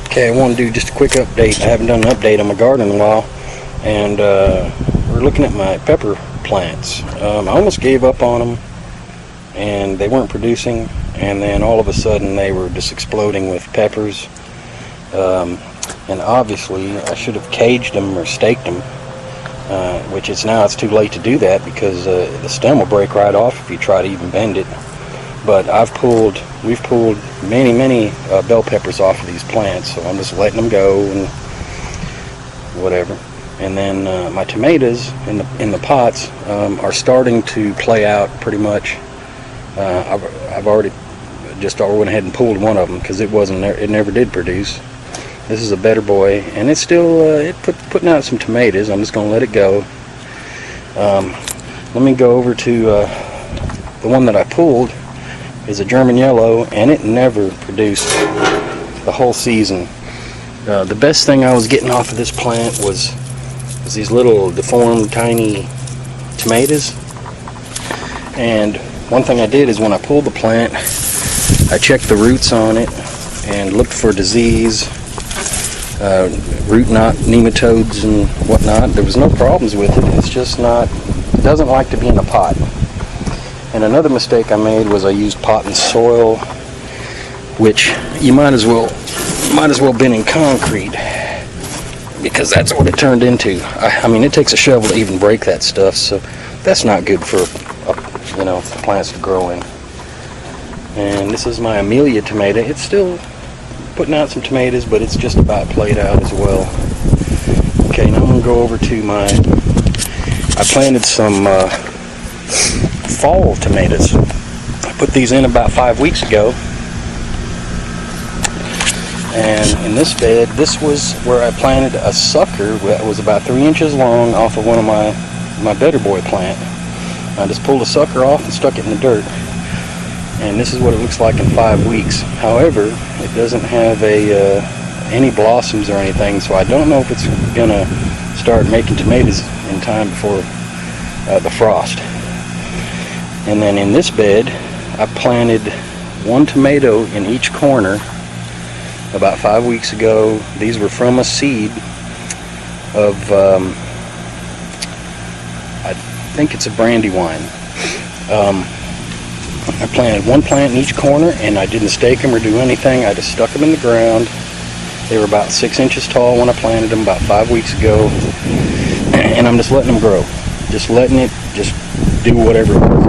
Okay, I want to do just a quick update. I haven't done an update on my garden in a while, and we're looking at my pepper plants. I almost gave up on them, and they weren't producing, and then all of a sudden they were just exploding with peppers. And obviously I should have caged them or staked them, which is now it's too late to do that because the stem will break right off if you try to even bend it. But we've pulled many bell peppers off of these plants, so I'm just letting them go and whatever. And then my tomatoes in the pots are starting to play out pretty much. I've already just went ahead and pulled one of them because it never did produce. This is a better boy, and it's still putting out some tomatoes. I'm just going to let it go. Let me go over to the one that I pulled. Is a German yellow, and it never produced the whole season. The best thing I was getting off of this plant was these little deformed tiny tomatoes. And one thing I did is when I pulled the plant, I checked the roots on it and looked for disease, root knot, nematodes and whatnot. There was no problems with it. It's just it doesn't like to be in a pot. And another mistake I made was I used pot and soil, which you might as well been in concrete, because that's what it turned into. I mean, it takes a shovel to even break that stuff, so that's not good for for plants to grow in. And this is my Amelia tomato. It's still putting out some tomatoes, but it's just about played out as well. Okay, now I'm gonna go over to I planted some fall tomatoes. I put these in about 5 weeks ago, and in this bed, this was where I planted a sucker that was about 3 inches long off of one of my Better Boy plant. I just pulled a sucker off and stuck it in the dirt, and this is what it looks like in 5 weeks. However, it doesn't have any blossoms or anything, so I don't know if it's gonna start making tomatoes in time before the frost. And then in this bed, I planted one tomato in each corner about 5 weeks ago. These were from a seed of, I think it's a brandywine. I planted one plant in each corner, and I didn't stake them or do anything. I just stuck them in the ground. They were about 6 inches tall when I planted them about 5 weeks ago. And I'm just letting them grow. Just letting it just do whatever it does.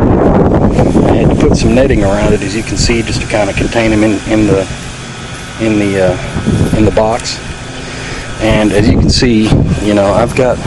I had to put some netting around it, as you can see, just to kind of contain them in the box. And as you can see, I've got